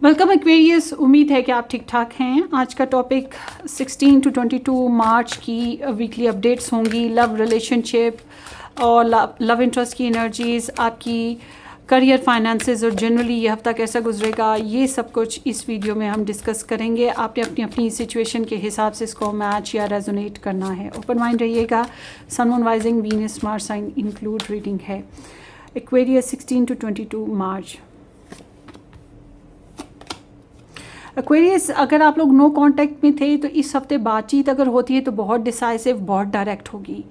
Welcome Aquarius. उम्मीद है कि आप ठीक ठाक हैं। आज का टॉपिक 16 टू 22 मार्च की वीकली अपडेट्स होंगी। लव, रिलेशनशिप और लव इंटरेस्ट की एनर्जीज़, आपकी करियर, फाइनेंसेस और जनरली ये हफ्ता कैसा गुजरेगा, ये सब कुछ इस वीडियो में हम डिस्कस करेंगे। आपने अपनी अपनी सिचुएशन के हिसाब से इसको मैच या रेजोनेट करना है। ओपन माइंड रहिएगा। Sun, moon, rising, Venus, Mars sign include reading है। Aquarius 16 to 22 March. एक्वेरियस, अगर आप लोग नो कांटेक्ट में थे तो इस हफ्ते बातचीत अगर होती है तो बहुत डिसाइसिव, बहुत डायरेक्ट होगी।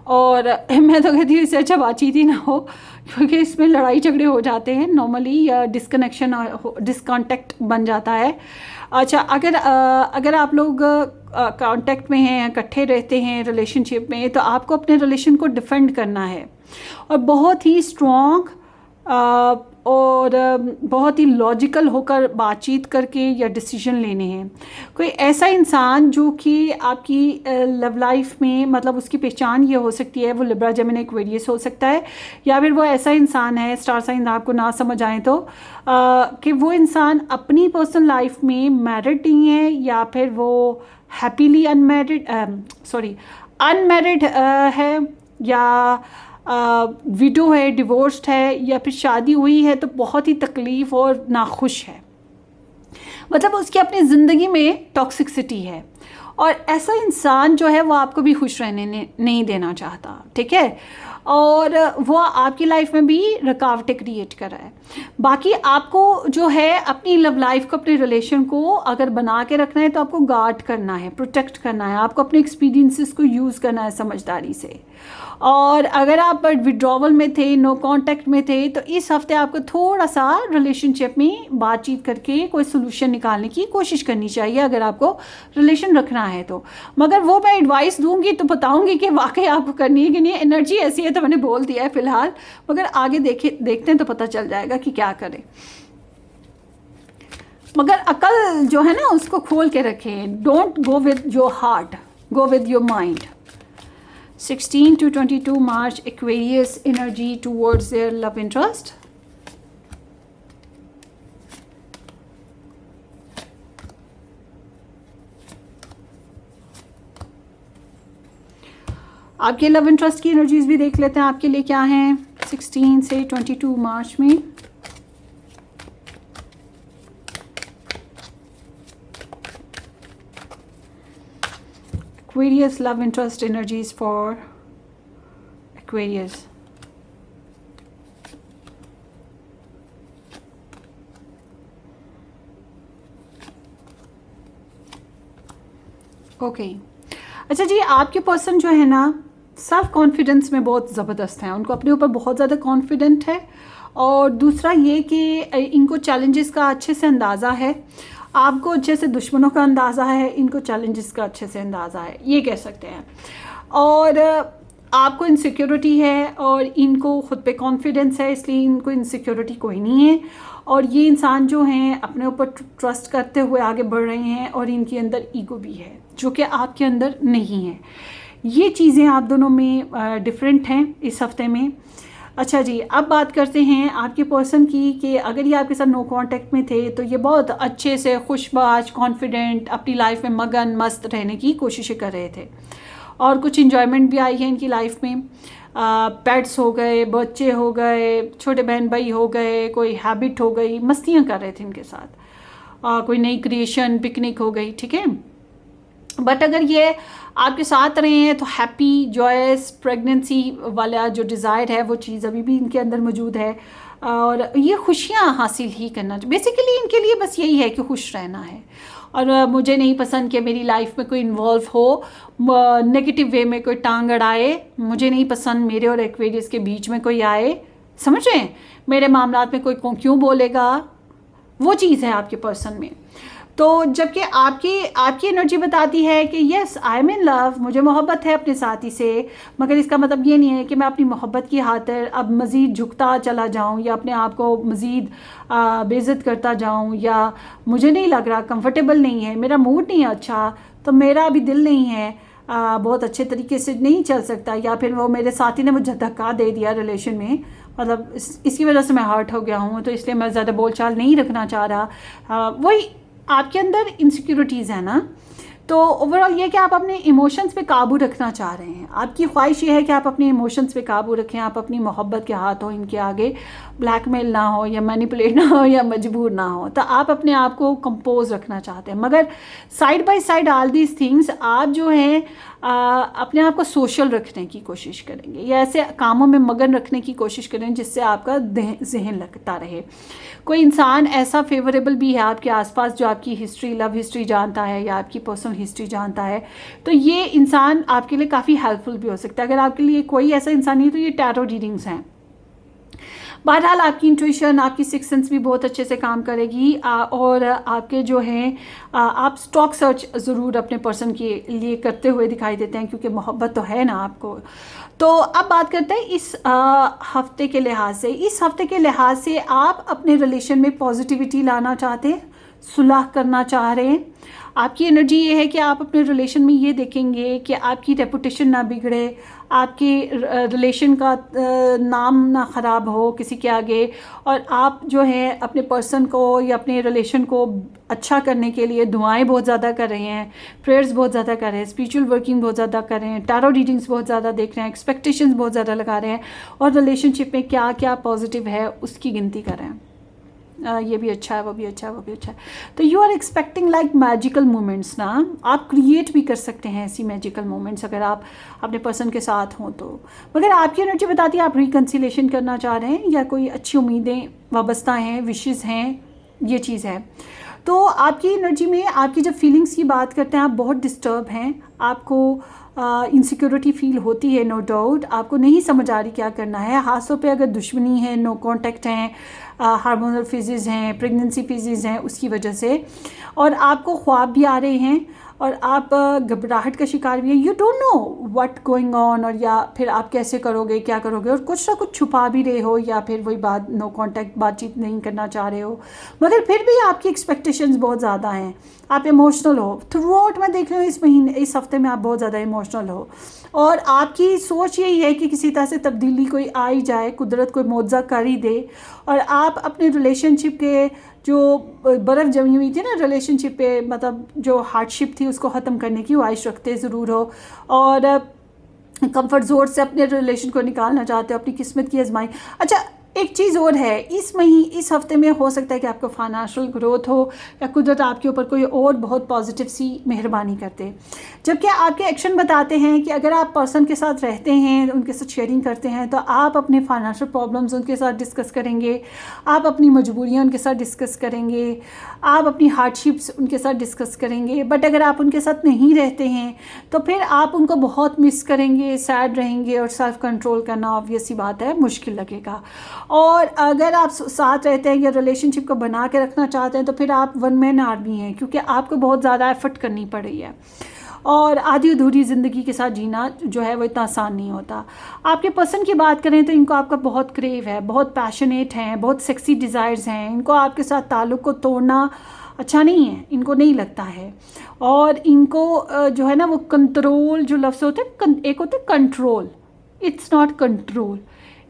और मैं तो कहती हूँ इससे अच्छा बातचीत ही ना हो, क्योंकि इसमें लड़ाई झगड़े हो जाते हैं नॉर्मली, या डिस्कनेक्शन, डिसकॉन्टेक्ट बन जाता है। अच्छा, अगर आप लोग कांटेक्ट में हैं, इकट्ठे रहते हैं रिलेशनशिप में, तो आपको अपने रिलेशन को डिफेंड करना है और बहुत ही स्ट्रॉन्ग और बहुत ही लॉजिकल होकर बातचीत करके या डिसीजन लेने हैं। कोई ऐसा इंसान जो कि आपकी लव लाइफ में, मतलब उसकी पहचान ये हो सकती है, वो लिब्रा, जेमिनी, एक्वेरियस हो सकता है, या फिर वो ऐसा इंसान है, स्टार साइन आपको ना समझ आए तो, कि वो इंसान अपनी पर्सनल लाइफ में मैरिड नहीं है, या फिर वो हैप्पीली अनमैरिड है, या विडो है, डिवोर्स्ड है, या फिर शादी हुई है तो बहुत ही तकलीफ़ और नाखुश है। मतलब उसकी अपनी ज़िंदगी में टॉक्सिसिटी है, और ऐसा इंसान जो है वो आपको भी खुश रहने नहीं देना चाहता, ठीक है, और वो आपकी लाइफ में भी रुकावटें क्रिएट कर रहा है। बाकी आपको जो है अपनी लव लाइफ को, अपने रिलेशन को अगर बना के रखना है तो आपको गार्ड करना है, प्रोटेक्ट करना है, आपको अपने एक्सपीरियंसेस को यूज़ करना है समझदारी से। और अगर आप विड्रॉवल में थे, नो कांटेक्ट में थे, तो इस हफ्ते आपको थोड़ा सा रिलेशनशिप में बातचीत करके कोई सोल्यूशन निकालने की कोशिश करनी चाहिए, अगर आपको रिलेशन रखना है तो। मगर वो मैं एडवाइस दूंगी तो बताऊंगी कि वाकई आपको करनी है कि नहीं। एनर्जी ऐसी है तो मैंने बोल दिया है फ़िलहाल, मगर आगे देखते हैं तो पता चल जाएगा कि क्या करें। मगर अकल जो है ना, उसको खोल के रखें। Don't go with your heart, go with your mind. 16 to 22 March, Aquarius energy towards their love interest. आपके लव इंटरेस्ट की एनर्जीज भी देख लेते हैं आपके लिए क्या हैं 16 से 22 मार्च में। Aquarius love interest energies for Aquarius. Okay, अच्छा जी, आपके पर्सन जो है ना, सेल्फ कॉन्फिडेंस में बहुत ज़बरदस्त हैं। उनको अपने ऊपर बहुत ज़्यादा कॉन्फिडेंट है, और दूसरा ये कि इनको चैलेंजेस का अच्छे से अंदाज़ा है। आपको अच्छे से दुश्मनों का अंदाज़ा है, इनको चैलेंजेस का अच्छे से अंदाज़ा है, ये कह सकते हैं। और आपको इनसिक्योरिटी है और इनको खुद पे कॉन्फिडेंस है, इसलिए इनको इनसिक्योरिटी कोई नहीं है। और ये इंसान जो हैं अपने ऊपर ट्रस्ट करते हुए आगे बढ़ रहे हैं, और इनके अंदर ईगो भी है जो कि आपके अंदर नहीं है। ये चीज़ें आप दोनों में डिफरेंट हैं इस हफ्ते में। अच्छा जी, अब बात करते हैं आपके पर्सन की, कि अगर ये आपके साथ नो कांटेक्ट में थे तो ये बहुत अच्छे से खुशबाज, कॉन्फिडेंट, अपनी लाइफ में मगन मस्त रहने की कोशिशें कर रहे थे, और कुछ इन्जॉयमेंट भी आई है इनकी लाइफ में। पेट्स हो गए, बच्चे हो गए, छोटे बहन भाई हो गए, कोई हैबिट हो गई, मस्तियाँ कर रहे थे इनके साथ, कोई नई क्रिएशन, पिकनिक हो गई, ठीक है। बट अगर ये आपके साथ रहे हैं तो हैप्पी, जॉयस, प्रेगनेंसी वाला जो डिज़ायर है वो चीज़ अभी भी इनके अंदर मौजूद है, और ये खुशियाँ हासिल ही करना। बेसिकली इनके लिए बस यही है कि खुश रहना है। और मुझे नहीं पसंद कि मेरी लाइफ में कोई इन्वॉल्व हो, नेगेटिव वे में कोई टांग अड़ाए। मुझे नहीं पसंद मेरे और एक्वेरियस के बीच में कोई आए, समझ रहे हैं, मेरे मामलात में कोई क्यों बोलेगा, वो चीज़ है आपके पर्सन में। तो जबकि आपकी एनर्जी बताती है कि yes, I am in love, मुझे मोहब्बत है अपने साथी से, मगर इसका मतलब ये नहीं है कि मैं अपनी मोहब्बत की खातिर अब मज़ीद झुकता चला जाऊं, या अपने आप को मज़ीद बेइज्जत करता जाऊं, या मुझे नहीं लग रहा, कंफर्टेबल नहीं है, मेरा मूड नहीं है अच्छा, तो मेरा अभी दिल नहीं है, बहुत अच्छे तरीके से नहीं चल सकता, या फिर वो मेरे साथी ने मुझे धक्का दे दिया रिलेशन में, मतलब इसकी वजह से मैं हर्ट हो गया हूँ, तो इसलिए मैं ज़्यादा बोलचाल नहीं रखना चाह रहा। वही आपके अंदर इनसिक्योरिटीज़ है ना। तो ओवरऑल ये कि आप अपने इमोशंस पे काबू रखना चाह रहे हैं, आपकी ख्वाहिश ये है कि आप अपने इमोशंस पे काबू रखें, आप अपनी मोहब्बत के हाथ हो इनके आगे ब्लैकमेल ना हो या मैनिपुलेट ना हो या मजबूर ना हो, तो आप अपने आप को कंपोज रखना चाहते हैं। मगर side by side all these things आप जो हैं अपने आप को सोशल रखने की कोशिश करेंगे या ऐसे कामों में मगन रखने की कोशिश करें जिससे आपका जहन लगता रहे। कोई इंसान ऐसा फेवरेबल भी है आपके आसपास जो आपकी हिस्ट्री, लव हिस्ट्री जानता है या आपकी पर्सनल हिस्ट्री जानता है, तो ये इंसान आपके लिए काफ़ी हेल्पफुल भी हो सकता है। अगर आपके लिए कोई ऐसा इंसान नहीं तो ये टैरो रीडिंग्स हैं। बहरहाल आपकी इंट्यूशन, आपकी सिक्स सेंस भी बहुत अच्छे से काम करेगी और आपके जो हैं आप स्टॉक सर्च ज़रूर अपने पर्सन के लिए करते हुए दिखाई देते हैं, क्योंकि मोहब्बत तो है ना आपको। तो अब बात करते हैं इस हफ्ते के लिहाज से। इस हफ्ते के लिहाज से आप अपने रिलेशन में पॉजिटिविटी लाना चाहते हैं, सुलह करना चाह रहे हैं। आपकी एनर्जी ये है कि आप अपने रिलेशन में ये देखेंगे कि आपकी रेपुटेशन ना बिगड़े, आपके रिलेशन का नाम ना ख़राब हो किसी के आगे, और आप जो है अपने पर्सन को या अपने रिलेशन को अच्छा करने के लिए दुआएं बहुत ज़्यादा कर रहे हैं, प्रेयर्स बहुत ज़्यादा कर रहे हैं, स्पिरिचुअल वर्किंग बहुत ज़्यादा कर रहे हैं, टैरो रीडिंग्स बहुत ज़्यादा देख रहे हैं, एक्सपेक्टेशंस बहुत ज़्यादा लगा रहे हैं, और रिलेशनशिप में क्या क्या पॉजिटिव है उसकी गिनती कर रहे हैं। ये भी अच्छा है, वो भी अच्छा है, वो भी अच्छा है। तो you are expecting like magical moments ना, आप क्रिएट भी कर सकते हैं ऐसी मैजिकल मोमेंट्स अगर आप अपने पर्सन के साथ हों तो। मगर आपकी एनर्जी बताती है आप रिकन्सिलेशन करना चाह रहे हैं या कोई अच्छी उम्मीदें वाबस्ता हैं, विशेज़ हैं, ये चीज़ है। तो आपकी एनर्जी में आपकी जब फीलिंग्स की बात करते हैं आप बहुत डिस्टर्ब हैं, आपको इनसिक्योरिटी फील होती है, नो डाउट। आपको नहीं समझ आ रही क्या करना है। हाथों पे अगर दुश्मनी है, नो कांटेक्ट हैं, हार्मोनल फेजेस हैं, प्रेगनेंसी फेजेस हैं उसकी वजह से, और आपको ख्वाब भी आ रहे हैं और आप घबराहट का शिकार भी है। You don't know what going on, और या फिर आप कैसे करोगे, क्या करोगे, और कुछ ना कुछ छुपा भी रहे हो या फिर वही बात, नो कांटेक्ट, बातचीत नहीं करना चाह रहे हो। मगर फिर भी आपकी एक्सपेक्टेशंस बहुत ज़्यादा हैं, आप इमोशनल हो थ्रू आउट। मैं देख रही हूँ इस महीने, इस हफ्ते में आप बहुत ज़्यादा इमोशनल हो, और आपकी सोच यही है कि किसी तरह से तब्दीली कोई आ ही जाए, कुदरत कोई मुआवजा कर ही दे, और आप अपने रिलेशनशिप के जो बर्फ़ जमी हुई थी ना रिलेशनशिप पे, मतलब जो हार्डशिप थी उसको ख़त्म करने की ख्वाहिश रखते ज़रूर हो, और कंफर्ट जोन से अपने रिलेशन को निकालना चाहते हो, अपनी किस्मत की आजमाई। अच्छा, एक चीज़ और है, इस हफ्ते में हो सकता है कि आपको फाइनेंशियल ग्रोथ हो या कुदरत आपके ऊपर कोई और बहुत पॉजिटिव सी मेहरबानी करते, जबकि आपके एक्शन बताते हैं कि अगर आप पर्सन के साथ रहते हैं, उनके साथ शेयरिंग करते हैं, तो आप अपने फाइनेंशियल प्रॉब्लम्स उनके साथ डिस्कस करेंगे, आप अपनी मजबूरियाँ उनके साथ डिस्कस करेंगे, आप अपनी हार्डशिप्स उनके साथ डिस्कस करेंगे। बट अगर आप उनके साथ नहीं रहते हैं तो फिर आप उनको बहुत मिस करेंगे, सैड रहेंगे, और सेल्फ कंट्रोल करना ऑब्वियस सी बात है मुश्किल लगेगा। और अगर आप साथ रहते हैं या रिलेशनशिप को बना के रखना चाहते हैं तो फिर आप वन मैन आर्मी हैं, क्योंकि आपको बहुत ज़्यादा एफर्ट करनी पड़ रही है, और आधी अधूरी ज़िंदगी के साथ जीना जो है वो इतना आसान नहीं होता। आपके पर्सन की बात करें तो इनको आपका बहुत क्रेव है, बहुत पैशनेट हैं, बहुत सेक्सी डिज़ायर्स हैं, इनको आपके साथ ताल्लुक़ को तोड़ना अच्छा नहीं है, इनको नहीं लगता है। और इनको जो है ना वो कंट्रोल जो लफ्ज़ होते हैं, एक होते हैं control, it's not control,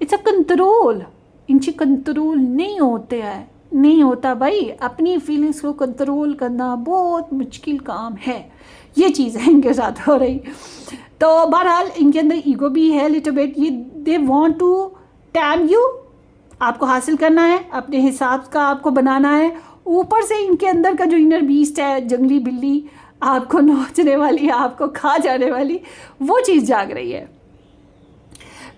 it's a control. इनसे कंट्रोल नहीं होते हैं, नहीं होता भाई। अपनी फीलिंग्स को कंट्रोल करना बहुत मुश्किल काम है, ये चीज़ है इनके साथ हो रही। तो बहरहाल इनके अंदर ईगो भी है लिटिल बिट, ये they want to tame you, आपको हासिल करना है, अपने हिसाब का आपको बनाना है। ऊपर से इनके अंदर का जो इनर बीस्ट है, जंगली बिल्ली, आपको नोचने वाली, आपको खा जाने वाली, वो चीज़ जाग रही है।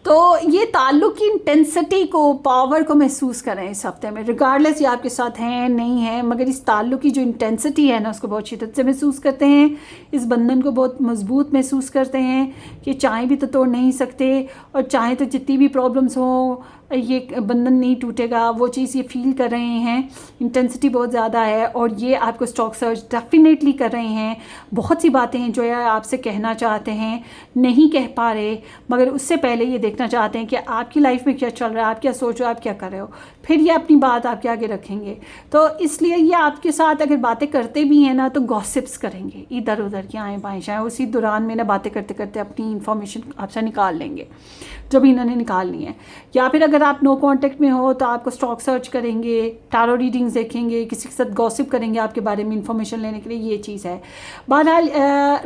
तो ये ताल्लुक़ की इंटेंसिटी को, पावर को महसूस करें इस हफ्ते में, रिगार्डलेस ये आपके साथ हैं नहीं हैं, मगर इस ताल्लुक़ की जो इंटेंसिटी है ना उसको बहुत शिद्दत से महसूस करते हैं, इस बंधन को बहुत मजबूत महसूस करते हैं कि चाहे भी तो तोड़ नहीं सकते, और चाहे तो जितनी भी प्रॉब्लम्स हों ये बंधन नहीं टूटेगा, वो चीज़ ये फील कर रहे हैं। इंटेंसिटी बहुत ज़्यादा है, और ये आपको स्टॉक सर्च डेफिनेटली कर रहे हैं। बहुत सी बातें हैं जो ये आपसे कहना चाहते हैं, नहीं कह पा रहे, मगर उससे पहले ये देखना चाहते हैं कि आपकी लाइफ में क्या चल रहा है, आप क्या सोच रहे हो, आप क्या कर रहे हो, फिर ये अपनी बात आपके आगे रखेंगे। तो इसलिए ये आपके साथ अगर बातें करते भी हैं ना तो गॉसिप्स करेंगे, इधर उधर की आएँ बाएँ जाएँ, उसी दौरान में ना बातें करते करते अपनी इन्फॉर्मेशन आपसे निकाल लेंगे। जो भी इन्होंने निकालनी है। या फिर अगर आप नो कांटेक्ट में हो तो आपको स्टॉक सर्च करेंगे, टारो रीडिंग्स देखेंगे, किसी के साथ गॉसिप करेंगे आपके बारे में इन्फॉर्मेशन लेने के लिए, ये चीज़ है। बहरहाल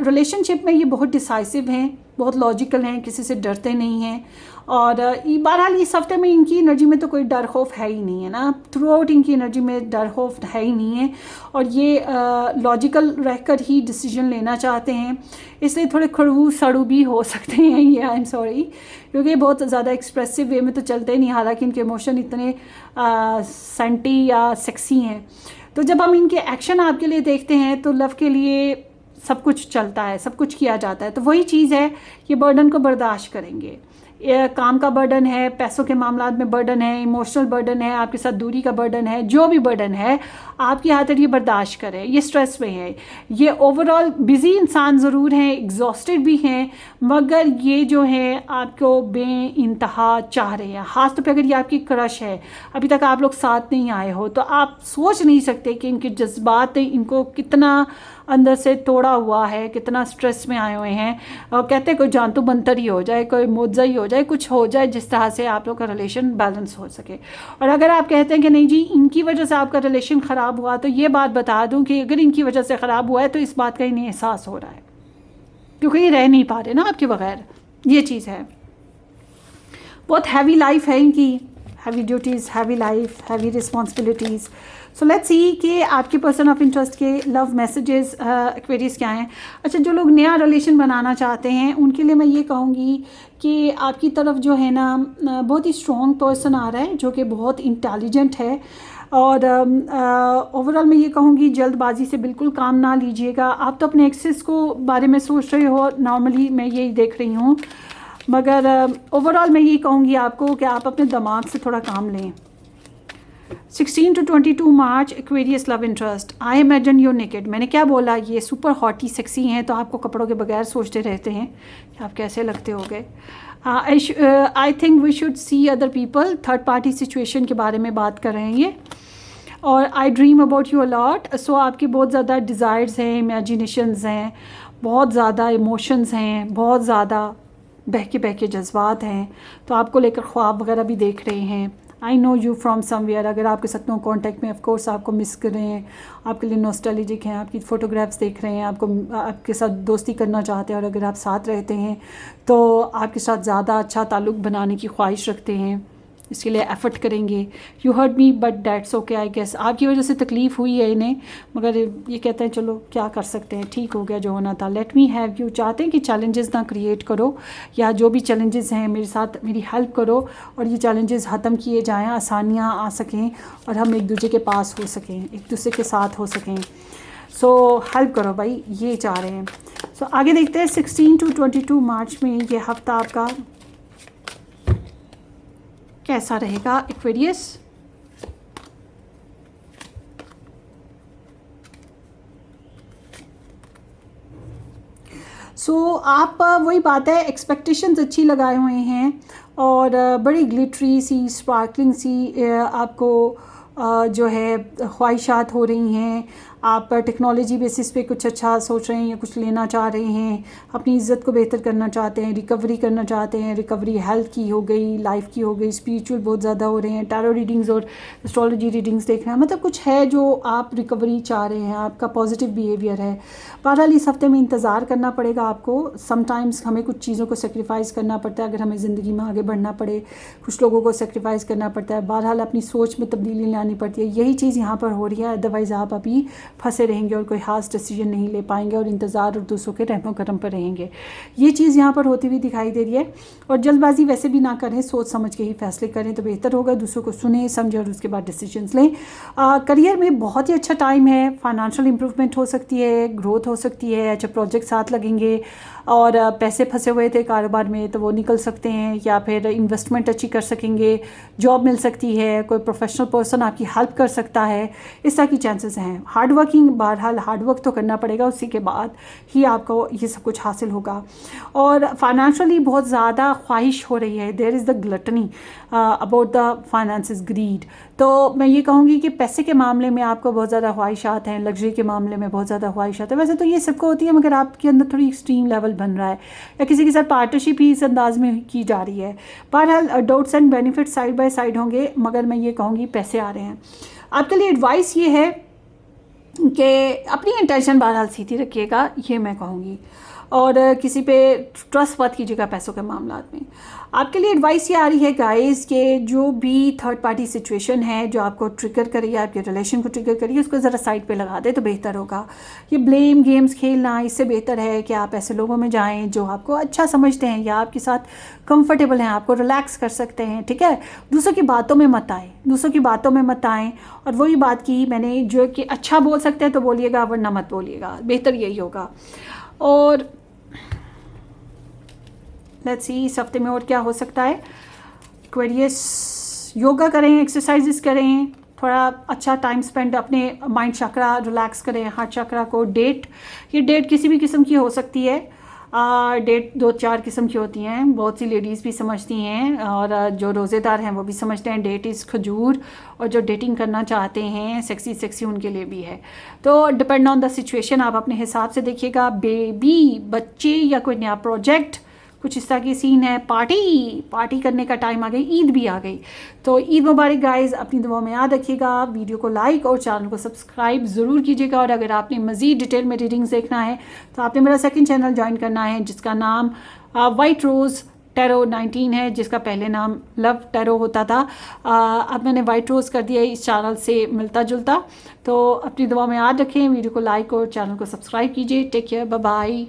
रिलेशनशिप में ये बहुत डिसाइसिव हैं, बहुत लॉजिकल हैं, किसी से डरते नहीं हैं। और बहरहाल इस हफ्ते में इनकी एनर्जी में तो कोई डर खौफ है ही नहीं है ना, थ्रू आउट इनकी एनर्जी में डर खौफ है ही नहीं है। और ये लॉजिकल रहकर ही डिसीजन लेना चाहते हैं, इसलिए थोड़े खड़ू सड़ू भी हो सकते हैं ये, आई एम सॉरी, क्योंकि बहुत ज़्यादा एक्सप्रेसिव वे में तो चलते नहीं, हालांकि इनके इमोशन इतने सेंटी या सेक्सी हैं। तो जब हम इनके एक्शन आपके लिए देखते हैं तो लव के लिए सब कुछ चलता है, सब कुछ किया जाता है। तो वही चीज़ है, ये बर्डन को बर्दाश्त करेंगे। काम का बर्डन है, पैसों के मामलात में बर्डन है, इमोशनल बर्डन है, आपके साथ दूरी का बर्डन है, जो भी बर्डन है आपकी खातिर ये बर्दाश्त करें। ये स्ट्रेस में है, ये ओवरऑल बिजी इंसान ज़रूर हैं, एग्जॉस्टेड भी हैं, मगर ये जो है आपको बेइंतहा चाह रहे हैं। ख़ास तौर पे अगर ये आपकी क्रश है, अभी तक आप लोग साथ नहीं आए हो, तो आप सोच नहीं सकते कि इनके जज्बात इनको कितना अंदर से तोड़ा हुआ है, कितना स्ट्रेस में आए हुए हैं। और कहते हैं कोई जानतू बंतर ही हो जाए, कोई मुआवजा ही हो जाए, कुछ हो जाए जिस तरह से आप लोग का रिलेशन बैलेंस हो सके। और अगर आप कहते हैं कि नहीं जी इनकी वजह से आपका रिलेशन ख़राब हुआ, तो ये बात बता दूं कि अगर इनकी वजह से ख़राब हुआ है तो इस बात का इन्हें एहसास हो रहा है, क्योंकि ये रह नहीं पा रहे ना आपके बगैर। ये चीज़ है, बहुत हैवी लाइफ है इनकी, heavy duties, heavy life, heavy responsibilities. So let's see कि आपके पर्सन ऑफ इंटरेस्ट के लव मैसेजेस एक्वेरियस क्या हैं। अच्छा, जो लोग नया रिलेशन बनाना चाहते हैं उनके लिए मैं ये कहूँगी कि आपकी तरफ जो है ना बहुत ही स्ट्रॉन्ग पर्सन आ रहा है, जो कि बहुत इंटेलिजेंट है। और ओवरऑल मैं ये कहूँगी जल्दबाजी से बिल्कुल काम ना लीजिएगा। आप तो अपने एक्सेस को बारे में सोच रहे हो, नॉर्मली मैं यही देख रही हूँ, मगर ओवरऑल मैं यही कहूँगी आपको कि आप अपने दिमाग से थोड़ा काम लें। 16 to 22 March Aquarius love interest, I imagine you naked. मैंने क्या बोला, ये सुपर हॉटी सेक्सी हैं, तो आपको कपड़ों के बगैर सोचते रहते हैं कि आप कैसे लगते होगे। I think we should see other people, third party situation के बारे में बात कर रहे हैं ये। और I dream about you a lot, so आपके बहुत ज़्यादा डिज़ायर्स हैं, इमेजिनेशंस हैं, बहुत ज़्यादा इमोशंस हैं, बहुत ज़्यादा बहके जज्बात हैं, तो आपको लेकर ख्वाब वगैरह भी देख रहे हैं। I know you from somewhere, अगर आपके साथ नो कॉन्टैक्ट में, ऑफ कोर्स आपको मिस कर रहे हैं, आपके लिए नॉस्टैल्जिक हैं, आपकी फ़ोटोग्राफ्स देख रहे हैं, आपके साथ दोस्ती करना चाहते हैं, और अगर आप साथ रहते हैं तो आपके साथ ज़्यादा अच्छा ताल्लुक़ बनाने की ख्वाहिश रखते हैं, इसके लिए एफ़र्ट करेंगे। You hurt me but that's okay, I guess आपकी वजह से तकलीफ़ हुई है इन्हें, मगर ये कहते हैं चलो क्या कर सकते हैं, ठीक हो गया जो होना था। लेट मी हैव यू, चाहते हैं कि चैलेंजेस ना क्रिएट करो, या जो भी चैलेंजेस हैं मेरे साथ मेरी हेल्प करो, और ये चैलेंजेस ख़त्म किए जाएँ, आसानियाँ आ सकें, और हम एक दूसरे के पास हो सकें, एक दूसरे के साथ हो सकें। सो हेल्प करो भाई, ये चाह रहे हैं। सो आगे देखते हैं 16 to 22 मार्च में ये हफ्ता आपका कैसा रहेगा एक्वेरियस। सो आप वही बात है, एक्सपेक्टेशंस अच्छी लगाए हुए हैं, और बड़ी ग्लिटरी सी, स्पार्कलिंग सी आपको जो है ख्वाहिशात हो रही हैं। आप टेक्नोलॉजी बेसिस पे कुछ अच्छा सोच रहे हैं, या कुछ लेना चाह रहे हैं, अपनी इज़्ज़त को बेहतर करना चाहते हैं, रिकवरी करना चाहते हैं। रिकवरी हेल्थ की हो गई, लाइफ की हो गई, स्पिरिचुअल बहुत ज़्यादा हो रहे हैं, टैरो रीडिंग्स और एस्ट्रोलॉजी रीडिंग्स देख रहे हैं, मतलब कुछ है जो आप रिकवरी चाह रहे हैं, आपका पॉजिटिव बिहेवियर है। बहरहाल इस हफ्ते में इंतज़ार करना पड़ेगा आपको। समटाइम्स हमें कुछ चीज़ों को सेक्रीफाइस करना पड़ता है अगर हमें ज़िंदगी में आगे बढ़ना पड़े, कुछ लोगों को सेक्रीफाइस करना पड़ता है, बहरहाल अपनी सोच में तब्दीली लानी पड़ती है। यही चीज़ यहाँ पर हो रही है, अदरवाइज़ आप अभी फंसे रहेंगे और कोई खास डिसीजन नहीं ले पाएंगे, और इंतज़ार और दूसरों के रहमो करम पर रहेंगे। ये चीज़ यहाँ पर होती हुई दिखाई दे रही है। और जल्दबाजी वैसे भी ना करें, सोच समझ के ही फैसले करें तो बेहतर होगा। दूसरों को सुने समझें और उसके बाद डिसीजंस लें। करियर में बहुत ही अच्छा टाइम है, फाइनेंशियल इंप्रूवमेंट हो सकती है, ग्रोथ हो सकती है, अच्छे प्रोजेक्ट साथ लगेंगे, और पैसे फंसे हुए थे कारोबार में तो वो निकल सकते हैं, या फिर इन्वेस्टमेंट अच्छी कर सकेंगे, जॉब मिल सकती है, कोई प्रोफेशनल पर्सन आपकी हेल्प कर सकता है, इस तरह की चांसेस हैं। हार्ड वर्किंग, बहरहाल हार्ड वर्क तो करना पड़ेगा, उसी के बाद ही आपको ये सब कुछ हासिल होगा। और फाइनेंशियली बहुत ज़्यादा ख्वाहिश हो रही है, there is the gluttony about the finances, greed. तो मैं ये कहूँगी कि पैसे के मामले में आपको बहुत ज़्यादा ख्वाहिशात हैं, लग्जरी के मामले में बहुत ज़्यादा ख्वाहिशात है। वैसे तो ये सबको होती है, मगर आपके अंदर थोड़ी एक्सट्रीम लेवल बन रहा है, या किसी के साथ पार्टनरशिप ही इस अंदाज में की जा रही है। बहरहाल doubts and benefit side by side होंगे, मगर मैं ये कहूँगी पैसे आ रहे हैं। आपके लिए एडवाइस ये है कि अपनी इंटेंशन बहरहाल सीधी रखिएगा, ये मैं कहूँगी, और किसी पे ट्रस्ट मत कीजिएगा पैसों के मामलात में। आपके लिए एडवाइस ये आ रही है गाइस कि जो भी थर्ड पार्टी सिचुएशन है जो आपको ट्रिगर करिए, आपके रिलेशन को ट्रिगर करिए, उसको ज़रा साइड पे लगा दे तो बेहतर होगा। ये ब्लेम गेम्स खेलना, इससे बेहतर है कि आप ऐसे लोगों में जाएं जो आपको अच्छा समझते हैं या आपके साथ कंफर्टेबल हैं, आपको रिलैक्स कर सकते हैं, ठीक है। दूसरों की बातों में मत आए, दूसरों की बातों में मत आएँ। और वही बात की मैंने जो कि अच्छा बोल सकते हैं तो बोलिएगा, वरना मत बोलिएगा, बेहतर यही होगा। और लेट्स सी इस हफ्ते में और क्या हो सकता है। एक्वेरियस, योगा करें, एक्सरसाइजेस करें, थोड़ा अच्छा टाइम स्पेंड, अपने माइंड चक्रा रिलैक्स करें, हार्ट चक्रा को। डेट, ये डेट किसी भी किस्म की हो सकती है। डेट 2-4 किस्म की होती हैं, बहुत सी लेडीज़ भी समझती हैं, और जो रोज़ेदार हैं वो भी समझते हैं। डेट इज़ खजूर, और जो डेटिंग करना चाहते हैं सेक्सी सेक्सी उनके लिए भी है। तो डिपेंड ऑन द सिचुएशन, आप अपने हिसाब से देखिएगा। बेबी, बच्चे या कोई नया प्रोजेक्ट, कुछ इस तरह की सीन है। पार्टी करने का टाइम आ गई, ईद भी आ गई। तो ईद मुबारक गाइस, अपनी दुआ में याद रखिएगा। वीडियो को लाइक और चैनल को सब्सक्राइब ज़रूर कीजिएगा। और अगर आपने मज़ीद डिटेल में रीडिंग्स देखना है तो आपने मेरा सेकंड चैनल ज्वाइन करना है, जिसका नाम वाइट रोज़ टैरो 19 है, जिसका पहले नाम लव टैरो होता था। अब मैंने वाइट रोज़ कर दिया है, इस चैनल से मिलता जुलता। तो अपनी दुआ में याद रखें, वीडियो को लाइक और चैनल को सब्सक्राइब कीजिए। Take care, bye bye.